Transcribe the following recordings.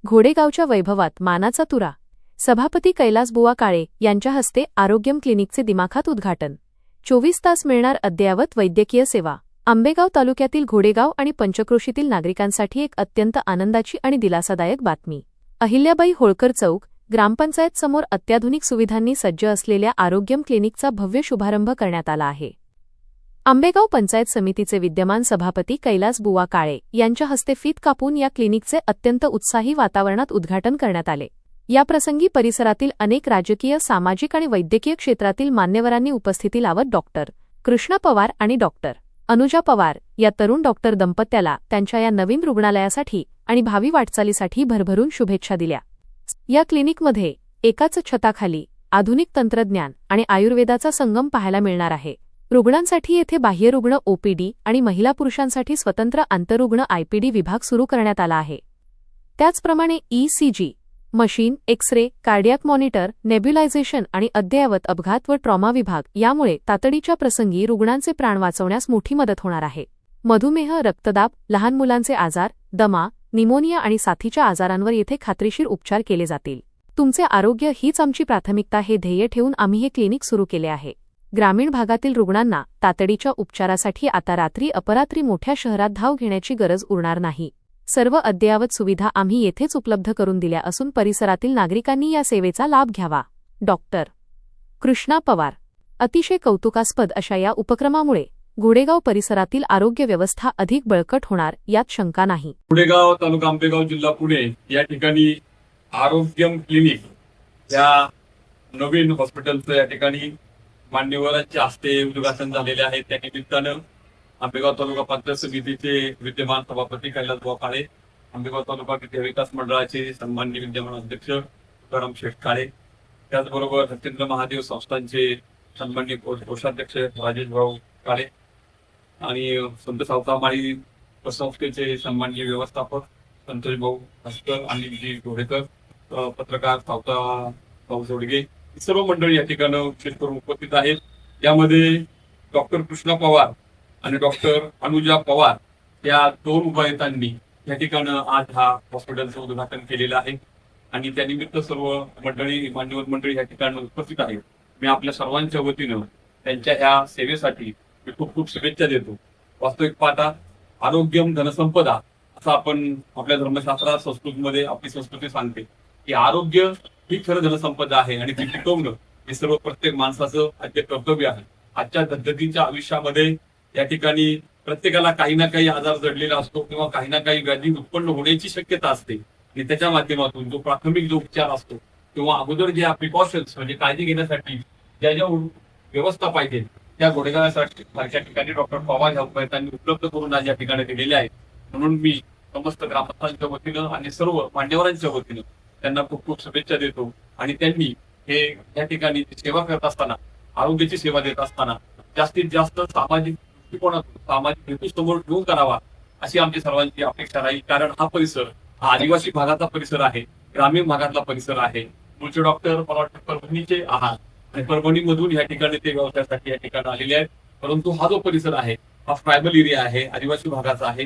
घोडेगावच्या वैभवात मानाचा तुरा. सभापती कैलासबुवा काळे यांच्या हस्ते आरोग्यम क्लिनिकचे दिमाखात उद्घाटन. 24 तास मिळणार अद्ययावत वैद्यकीय सेवा. आंबेगाव तालुक्यातील घोडेगाव आणि पंचक्रोशीतील नागरिकांसाठी एक अत्यंत आनंदाची आणि दिलासादायक बातमी. अहिल्याबाई होळकर चौक ग्रामपंचायत समोर अत्याधुनिक सुविधांनी सज्ज असलेल्या आरोग्यम क्लिनिकचा भव्य शुभारंभ करण्यात आला आहे. आंबेगाव पंचायत समितीचे विद्यमान सभापती कैलासबुवा काळे यांच्या हस्ते फीत कापून या क्लिनिकचे अत्यंत उत्साही वातावरणात उद्घाटन करण्यात आले. याप्रसंगी परिसरातील अनेक राजकीय, सामाजिक आणि वैद्यकीय क्षेत्रातील मान्यवरांनी उपस्थिती लावत डॉक्टर कृष्णा पवार आणि डॉक्टर अनुजा पवार या तरुण डॉक्टर दंपत्याला त्यांच्या या नवीन रुग्णालयासाठी आणि भावी वाटचालीसाठी भरभरून शुभेच्छा दिल्या. या क्लिनिकमध्ये एकाच छताखाली आधुनिक तंत्रज्ञान आणि आयुर्वेदाचा संगम पाहायला मिळणार आहे. रुग्णांसाठी येथे बाह्यरुग्ण ओपीडी आणि महिला पुरुषांसाठी स्वतंत्र आंतररुग्ण आयपीडी विभाग सुरू करण्यात आला आहे. त्याचप्रमाणे ECG machine, X-ray, cardiac monitor, nebulisation आणि अद्ययावत अपघात व ट्रॉमा विभाग यामुळे तातडीच्या प्रसंगी रुग्णांचे प्राण वाचवण्यास मोठी मदत होणार आहे. मधुमेह, रक्तदाब, लहान मुलांचे आजार, दमा, निमोनिया आणि साथीच्या आजारांवर येथे खात्रीशीर उपचार केले जातील. तुमचे आरोग्य हीच आमची प्राथमिकता हे ध्येय ठेवून आम्ही हे क्लिनिक सुरू केले आहे. ग्रामीण भागातील रुग्णांना तातडीच्या उपचारासाठी आता रात्री अपरात्री मोठ्या शहरात धाव घेण्याची गरज उरणार नाही. सर्व अद्ययावत सुविधा आम्ही येथेच उपलब्ध करून दिल्या असून परिसरातील नागरिकांनी या सेवेचा लाभ घ्यावा. डॉक्टर कृष्णा पवार. अतिशय कौतुकास्पद अशा या उपक्रमामुळे घोडेगाव परिसरातील आरोग्य व्यवस्था अधिक बळकट होणार यात शंका नाही. घोडेगाव तालुका आंबेगाव जिल्हा पुणे या ठिकाणी आरोग्यम क्लिनिक या नवीन हॉस्पिटलचं या ठिकाणी मान्यवरांच्या हस्ते उद्घाटन झालेले आहे. त्या निमित्तानं आंबेगाव तालुका पंचायत समितीचे विद्यमान सभापती कैलासबुवा काळे, आंबेगाव तालुका विकास मंडळाचे सन्माननीय विद्यमान अध्यक्ष तुकाराम शेठ काळे, त्याचबरोबर सत्येंद्र महादेव संस्थांचे सन्माननीय कोषाध्यक्ष राजेश भाऊ काळे आणि संत सावतामाळी संस्थेचे सन्माननीय व्यवस्थापक संतोष भाऊ हस्कर आणि जी घोडेकर, पत्रकार सावता भाऊ जोडगे, सर्व मंडळी या ठिकाणी विशेष करून उपस्थित आहेत. यामध्ये डॉक्टर कृष्णा पवार आणि डॉक्टर अनुजा पवार या दोन उपायुक्तांनी या ठिकाणी आज हा हॉस्पिटलचं उद्घाटन केलेलं आहे आणि त्यानिमित्त सर्व मंडळी, मान्यवर मंडळी या ठिकाणी उपस्थित आहेत. मी आपल्या सर्वांच्या वतीनं त्यांच्या ह्या सेवेसाठी मी खूप खूप शुभेच्छा देतो. वास्तविक पाहता आरोग्यम धनसंपदा असं आपण आपल्या धर्मशास्त्रात, संस्कृतीमध्ये आपली संस्कृती सांगते की आरोग्य ही खरं धनसंपदा आहे आणि ती टिकवणं हे सर्व प्रत्येक माणसाचं आद्य कर्तव्य आहे. आजच्या धगधगीच्या आयुष्यामध्ये या ठिकाणी प्रत्येकाला काही ना काही आजार जडलेला असतो किंवा काही ना काही व्याधी उत्पन्न होण्याची शक्यता असते आणि त्याच्या माध्यमातून जो प्राथमिक जो उपचार असतो किंवा अगोदर ज्या प्रिकॉशन्स म्हणजे काळजी घेण्यासाठी ज्या ज्या व्यवस्था पाहिजे त्या घोडेगावासाठी सारख्या ठिकाणी डॉक्टर पवार ह्या उपायुक्तांनी उपलब्ध करून आज या ठिकाणी दिलेल्या आहेत. म्हणून मी समस्त ग्रामस्थांच्या वतीनं आणि सर्व मान्यवरांच्या वतीनं त्यांना खूप खूप शुभेच्छा देतो आणि त्यांनी हे या ठिकाणी सेवा करत असताना, आरोग्याची सेवा देत असताना जास्तीत जास्त सामाजिक दृष्टिकोनातून, सामाजिक हेतू समोर ठेवून करावा अशी आमची सर्वांची अपेक्षा राहील. कारण हा परिसर हा आदिवासी भागाचा परिसर आहे, ग्रामीण भागातला परिसर आहे. मूळचे डॉक्टर मला वाटतं परभणीचे आहात आणि परभणीमधून या ठिकाणी ते व्यवसायासाठी या ठिकाणी आलेले आहेत. परंतु हा जो परिसर आहे हा ट्रायबल एरिया आहे, आदिवासी भागाचा आहे,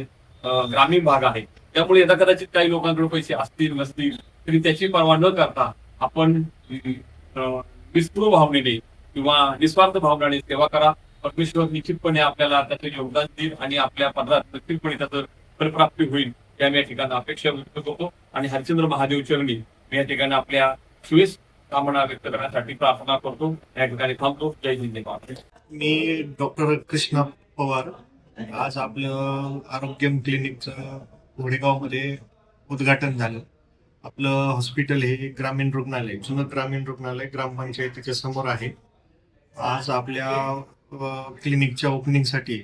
ग्रामीण भाग आहे. त्यामुळे यदा कदाचित काही लोकांकडे पैसे असतील नसतील तरी त्याची पर्वा न करता आपण निस्पृह भावनेने किंवा निस्वार्थ भावनेने सेवा करा. परमेश्वर निश्चितपणे आपल्याला त्याचं योगदान देईल आणि आपल्या पदरात नक्कीचपणे त्याचं फलप्राप्ती होईल या मी या ठिकाणी अपेक्षा व्यक्त करतो आणि हरिश्चंद्र महादेव चरणी मी या ठिकाणी आपल्या सुयश कामना व्यक्त करण्यासाठी प्रार्थना करतो. या ठिकाणी थांबतो. जय हिंद. मी डॉक्टर कृष्णा पवार. आज आपलं आरोग्यम क्लिनिकचं घोडेगावमध्ये उद्घाटन झालं. आपलं हॉस्पिटल हे ग्रामीण रुग्णालय, जुनं ग्रामीण रुग्णालय ग्रामपंचायतीच्या समोर आहे. आज आपल्या क्लिनिकच्या ओपनिंगसाठी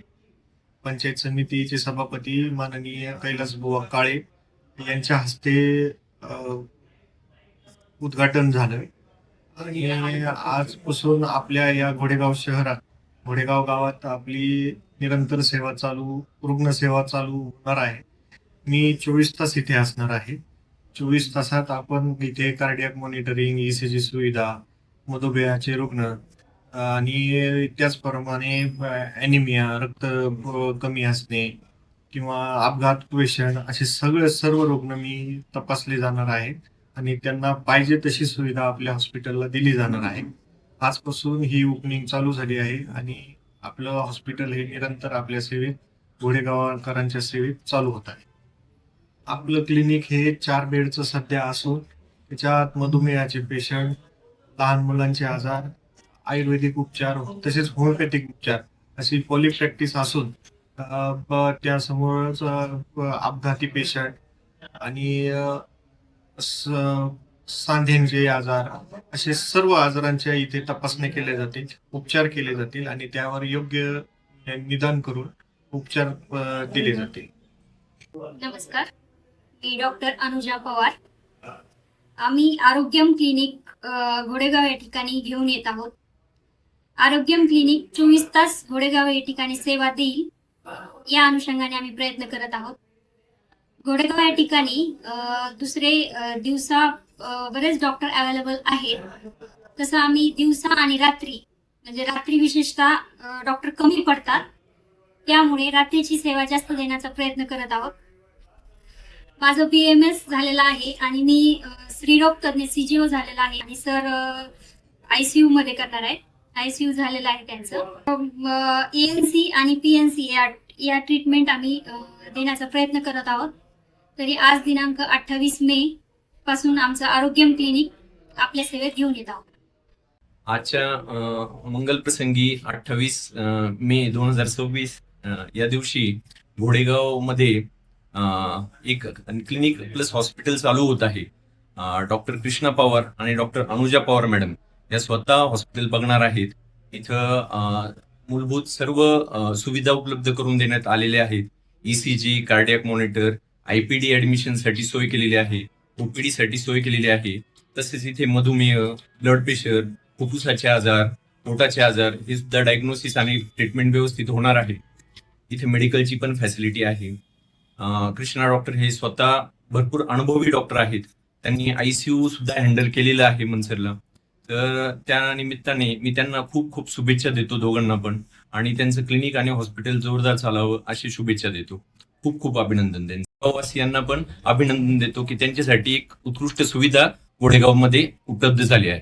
पंचायत समितीचे सभापती माननीय कैलासबुवा काळे यांच्या हस्ते उद्घाटन झालं आणि आजपासून आपल्या या घोडेगाव शहरात, घोडेगाव गावात आपली निरंतर सेवा चालू, रुग्णसेवा चालू होणार आहे. मी 24 तास इथे असणार आहे. 24 तासात आपण इथे कार्डियाक मॉनिटरिंग, ईसीजी सुविधा, मधुमेहाचे रुग्ण आणि त्याचप्रमाणे ॲनिमिया, रक्त कमी असणे, किंवा अपघात पेशंट असे सर्व रुग्ण मी तपासले जाणार आहेत आणि त्यांना पाहिजे तशी सुविधा आपल्या हॉस्पिटलला दिली जाणार आहे. आजपासून ही ओपनिंग चालू झाली आहे आणि आपलं हॉस्पिटल हे निरंतर आपल्या सेवेत घोडेगावकरांच्या सेवेत चालू होत आहे. आपलं क्लिनिक हे 4 बेडचं सध्या असून त्याच्यात मधुमेहाचे पेशंट, लहान मुलांचे आजार, आयुर्वेदिक उपचार तसेच होमिओपॅथिक उपचार अशी पॉलिप्रॅक्टिस असून त्यासमोरच अपघाती पेशंट आणि सांध्यांचे आजार असे सर्व आजारांच्या इथे तपासणी केल्या जातील, उपचार केले जातील आणि त्यावर योग्य निदान करून उपचार दिले जातील. नमस्कार, मी डॉक्टर अनुजा पवार. आम्ही आरोग्यम क्लिनिक घोडेगाव या ठिकाणी घेऊन येत आहोत. आरोग्यम क्लिनिक 24 तास घोडेगाव या ठिकाणी सेवा देईल या अनुषंगाने आम्ही प्रयत्न करत आहोत. घोडेगाव या ठिकाणी दुसरे दिवसा बरेच डॉक्टर अवेलेबल आहेत. तसं आम्ही दिवसा आणि रात्री म्हणजे रात्री विशेषतः डॉक्टर कमी पडतात, त्यामुळे रात्रीची सेवा जास्त देण्याचा प्रयत्न करत आहोत. माझं BMS झालेलं आहे आणि मी स्त्रीरोग तज्ञ CGO झालेला आहे आणि सर ICU मध्ये करणार आहे. ICU झालेलं आहे त्यांचं. ANC आणि PNC या ट्रीटमेंट आम्ही देण्याचा प्रयत्न करत आहोत. तरी आज दिनांक 28 मे पासून आमचं आरोग्यम क्लिनिक आपल्या सेवेत घेऊन येत आहोत. आजच्या मंगल प्रसंगी 28 मे 2026 या दिवशी घोडेगाव मध्ये एक क्लिनिक प्लस हॉस्पिटल चालू होत आहे. डॉक्टर कृष्णा पवार आणि डॉक्टर अनुजा पवार मॅडम या स्वतः हॉस्पिटल बघणार आहेत. इथं मूलभूत सर्व सुविधा उपलब्ध करून देण्यात आलेल्या आहेत. ECG, कार्डियाक मॉनिटर, IPD ऍडमिशनसाठी सोय केलेली आहे, OPD साठी सोय केलेली आहे. तसेच इथे मधुमेह, ब्लड प्रेशर, फुफ्फुसाचे आजार, पोटाचे आजार हे सुद्धा डायग्नोसिस आणि ट्रीटमेंट व्यवस्थित होणार आहे. इथे मेडिकलची पण फॅसिलिटी आहे. कृष्णा डॉक्टर हे स्वतः भरपूर अनुभवी डॉक्टर आहेत. त्यांनी ICU सुद्धा हँडल केलेलं आहे मनसरला. तर त्या निमित्ताने मी त्यांना खूप खूप शुभेच्छा देतो दोघांना पण, आणि त्यांचं क्लिनिक आणि हॉस्पिटल जोरदार चालावं अशी शुभेच्छा देतो. खूप खूप अभिनंदन. गाववासियांना पण अभिनंदन देतो की त्यांच्यासाठी एक उत्कृष्ट सुविधा घोडेगावमध्ये उपलब्ध झाली आहे.